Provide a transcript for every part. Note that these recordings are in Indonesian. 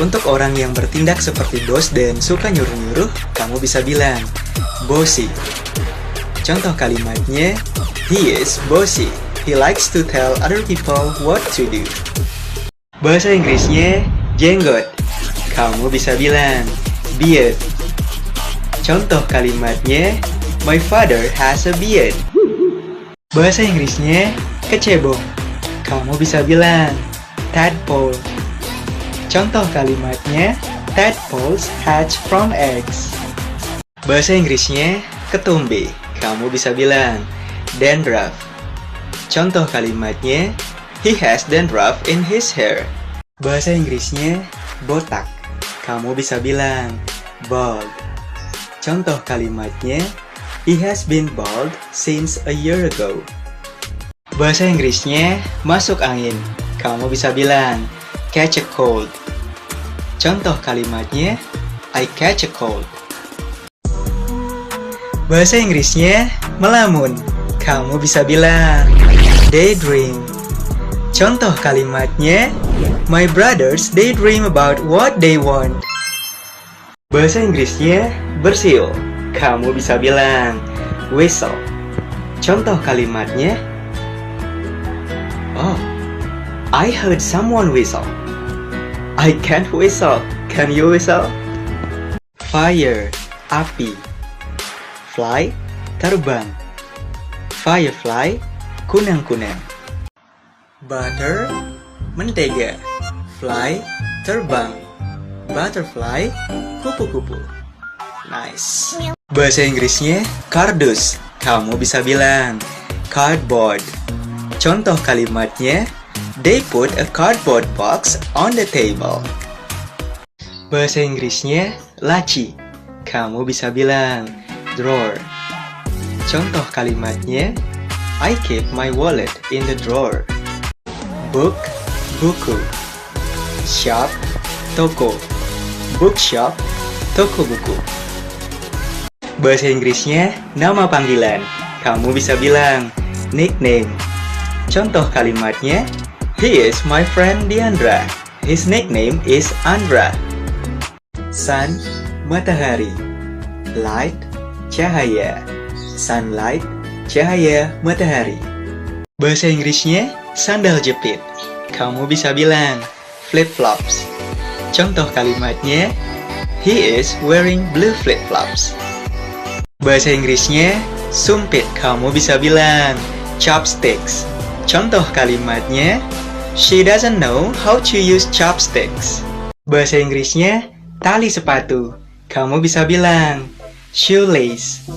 Untuk orang yang bertindak seperti bos dan suka nyuruh-nyuruh, kamu bisa bilang bossy. Contoh kalimatnya, he is bossy. He likes to tell other people what to do. Bahasa Inggrisnya jenggot. Kamu bisa bilang beard. Contoh kalimatnya, my father has a beard. Bahasa Inggrisnya kecebong. Kamu bisa bilang tadpole. Contoh kalimatnya, tadpoles hatch from eggs. Bahasa Inggrisnya ketumbe. Kamu bisa bilang dandruff. Contoh kalimatnya, he has dandruff in his hair. Bahasa Inggrisnya botak. Kamu bisa bilang bald. Contoh kalimatnya, he has been bald since a year ago. Bahasa Inggrisnya masuk angin. Kamu bisa bilang catch a cold. Contoh kalimatnya, I catch a cold. Bahasa Inggrisnya melamun. Kamu bisa bilang daydream. Contoh kalimatnya, my brothers daydream about what they want. Bahasa Inggrisnya bersiul. Kamu bisa bilang whistle. Contoh kalimatnya, oh, I heard someone whistle. I can't whistle. Can you whistle? Fire, api. Fly, terbang. Firefly, kunang-kunang. Butter, mentega. Fly, terbang. Butterfly, kupu-kupu. Nice. Bahasa Inggrisnya kardus. Kamu bisa bilang cardboard. Contoh kalimatnya, they put a cardboard box on the table. Bahasa Inggrisnya laci. Kamu bisa bilang drawer. Contoh kalimatnya, I keep my wallet in the drawer. Book, buku. Shop, toko. Bookshop, toko buku. Bahasa Inggrisnya nama panggilan. Kamu bisa bilang nickname. Contoh kalimatnya, he is my friend Diandra. His nickname is Andra. Sun, matahari. Light, cahaya. Sunlight, cahaya matahari. Bahasa Inggrisnya sandal jepit. Kamu bisa bilang flip-flops. Contoh kalimatnya, he is wearing blue flip-flops. Bahasa Inggrisnya sumpit. Kamu bisa bilang chopsticks. Contoh kalimatnya, she doesn't know how to use chopsticks. Bahasa Inggrisnya tali sepatu. Kamu bisa bilang shoelace.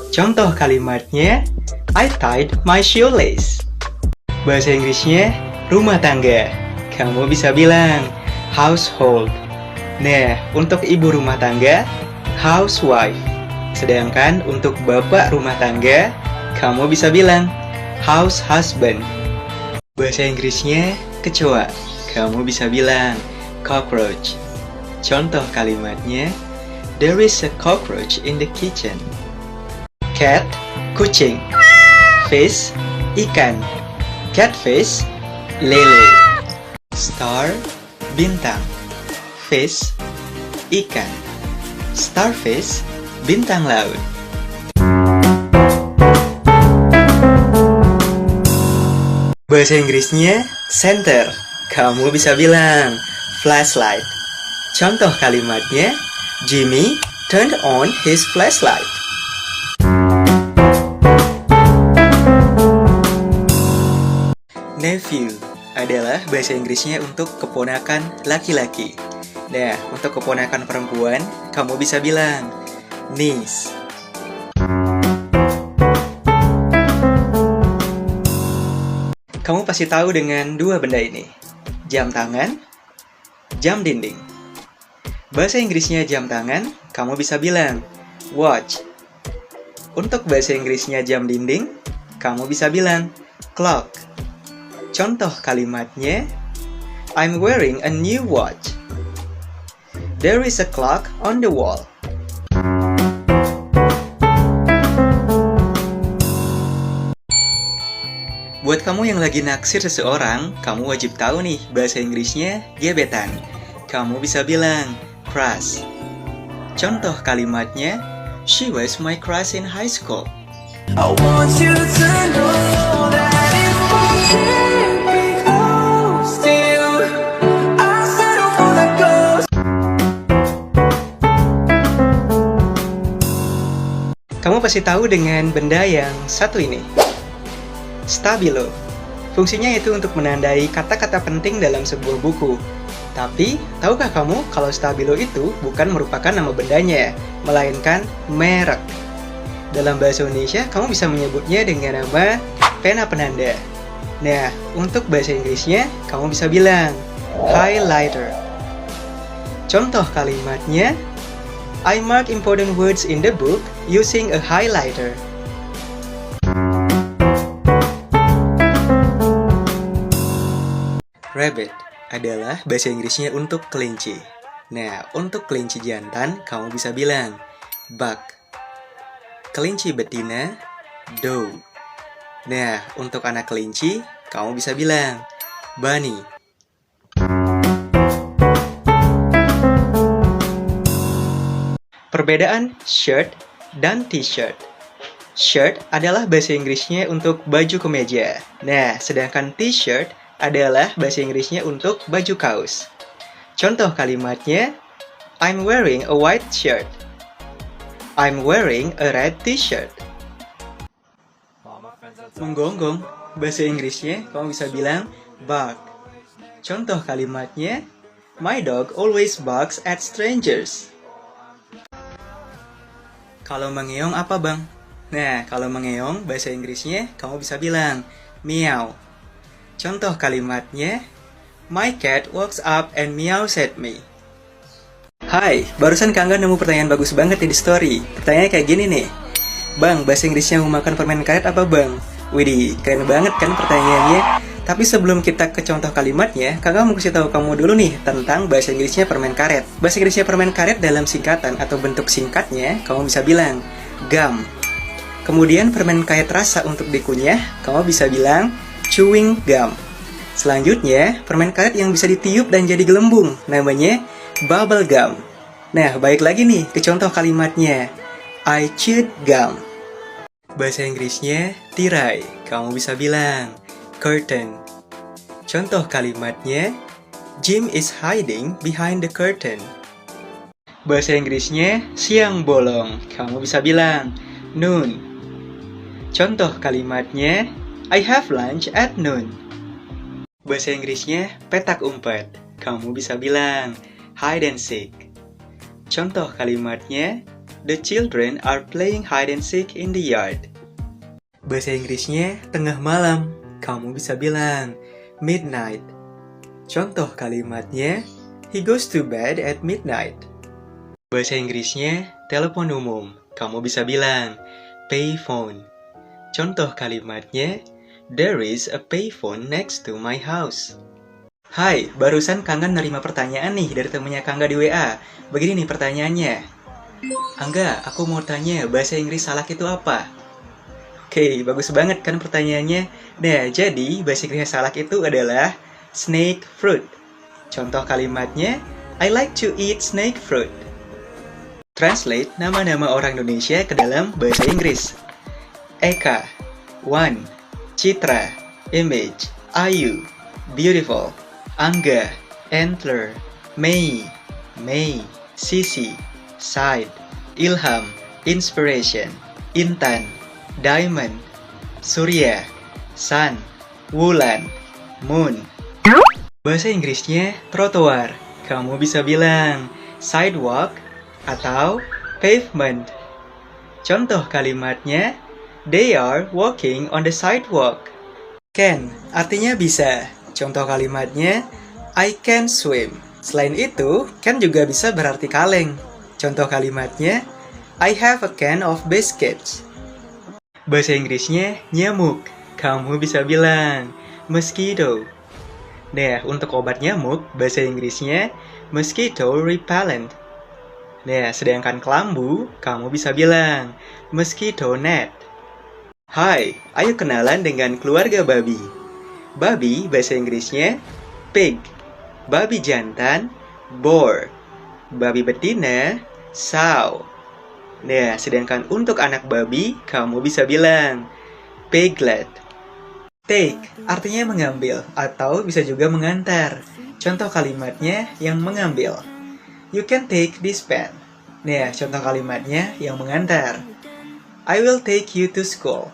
Contoh kalimatnya, I tied my shoelace. Bahasa Inggrisnya rumah tangga. Kamu bisa bilang household. Nah, untuk ibu rumah tangga, housewife. Sedangkan untuk bapak rumah tangga, kamu bisa bilang house husband. Bahasa Inggrisnya kecoa. Kamu bisa bilang cockroach. Contoh kalimatnya, there is a cockroach in the kitchen. Cat, kucing. Fish, ikan. Catfish, lele. Star, bintang. Fish, ikan. Starfish, bintang laut. Bahasa Inggrisnya center. Kamu bisa bilang flashlight. Contoh kalimatnya, Jimmy turned on his flashlight. Nephew adalah bahasa Inggrisnya untuk keponakan laki-laki. Nah, untuk keponakan perempuan, kamu bisa bilang niece. Kamu pasti tahu dengan dua benda ini. Jam tangan, jam dinding. Bahasa Inggrisnya jam tangan, kamu bisa bilang watch. Untuk bahasa Inggrisnya jam dinding, kamu bisa bilang clock. Contoh kalimatnya, I'm wearing a new watch. There is a clock on the wall. Buat kamu yang lagi naksir seseorang, kamu wajib tahu nih bahasa Inggrisnya gebetan. kamu bisa bilang crush. Contoh kalimatnya, she was my crush in high school. I want you to know that if I can't be close to you, I'll settle for the ghost. Kamu pasti tahu dengan benda yang satu ini. Stabilo. Fungsinya itu untuk menandai kata-kata penting dalam sebuah buku. Tapi, tahukah kamu kalau stabilo itu bukan merupakan nama bendanya, melainkan merek. Dalam bahasa Indonesia, kamu bisa menyebutnya dengan nama pena penanda. Nah, untuk bahasa Inggrisnya, kamu bisa bilang highlighter. Contoh kalimatnya, I mark important words in the book using a highlighter. Rabbit adalah bahasa Inggrisnya untuk kelinci. Nah, untuk kelinci jantan, kamu bisa bilang buck. Kelinci betina, doe. Nah, untuk anak kelinci, kamu bisa bilang bunny. Perbedaan shirt dan t-shirt. Shirt adalah bahasa Inggrisnya untuk baju kemeja. Nah, sedangkan t-shirt adalah bahasa Inggrisnya untuk baju kaos. Contoh kalimatnya, I'm wearing a white shirt. I'm wearing a red t-shirt. Menggonggong, bahasa Inggrisnya kamu bisa bilang bark. Contoh kalimatnya, my dog always barks at strangers. Kalau mengeong apa bang? Nah, kalau mengeong bahasa Inggrisnya kamu bisa bilang meow. Contoh kalimatnya, my cat walks up and meows at me. Hai, barusan Kangga nemu pertanyaan bagus banget di story. Pertanyaannya kayak gini nih. Bang, bahasa Inggrisnya mau makan permen karet apa bang? Widih, keren banget kan pertanyaannya? Tapi sebelum kita ke contoh kalimatnya, Kangga mau kasih tahu kamu dulu nih tentang bahasa Inggrisnya permen karet. Bahasa Inggrisnya permen karet dalam singkatan atau bentuk singkatnya, kamu bisa bilang gum. Kemudian permen karet rasa untuk dikunyah, kamu bisa bilang chewing gum. Selanjutnya, permen karet yang bisa ditiup dan jadi gelembung, namanya bubble gum. Nah, balik lagi nih ke contoh kalimatnya. I chewed gum. Bahasa Inggrisnya tirai, kamu bisa bilang curtain. Contoh kalimatnya, Jim is hiding behind the curtain. Bahasa Inggrisnya siang bolong, kamu bisa bilang noon. Contoh kalimatnya, I have lunch at noon. Bahasa Inggrisnya petak umpet, kamu bisa bilang hide and seek. Contoh kalimatnya, the children are playing hide and seek in the yard. Bahasa Inggrisnya tengah malam, kamu bisa bilang midnight. Contoh kalimatnya, he goes to bed at midnight. Bahasa Inggrisnya telepon umum, kamu bisa bilang payphone. Contoh kalimatnya, there is a payphone next to my house. Hai, barusan Kangga nerima pertanyaan nih dari temennya Kangga di WA. Begini nih pertanyaannya. Angga, aku mau tanya bahasa Inggris salak itu apa? Oke, bagus banget kan pertanyaannya. Nah, jadi bahasa Inggris salak itu adalah snake fruit. Contoh kalimatnya, I like to eat snake fruit. Translate nama-nama orang Indonesia ke dalam bahasa Inggris. Eka, Wan, Citra, Image, Ayu, Beautiful, Angga, Antler, Mei, Sisi, Side, Ilham, Inspiration, Intan, Diamond, Surya, Sun, Wulan, Moon. Bahasa Inggrisnya trotoar, kamu bisa bilang sidewalk atau pavement. Contoh kalimatnya, they are walking on the sidewalk. Can artinya bisa. Contoh kalimatnya, I can swim. Selain itu, can juga bisa berarti kaleng. Contoh kalimatnya, I have a can of biscuits. Bahasa Inggrisnya nyamuk. Kamu bisa bilang mosquito. Nah, untuk obat nyamuk, bahasa Inggrisnya mosquito repellent. Nah, sedangkan kelambu, kamu bisa bilang mosquito net. Hai, ayo kenalan dengan keluarga babi. Babi bahasa Inggrisnya pig. Babi jantan, boar. Babi betina, sow. Nah, sedangkan untuk anak babi, kamu bisa bilang piglet. Take artinya mengambil atau bisa juga mengantar. Contoh kalimatnya yang mengambil. You can take this pen. Nah, contoh kalimatnya yang mengantar. I will take you to school.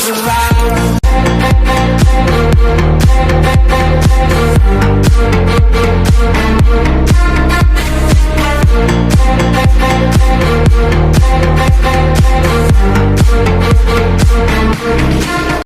Surround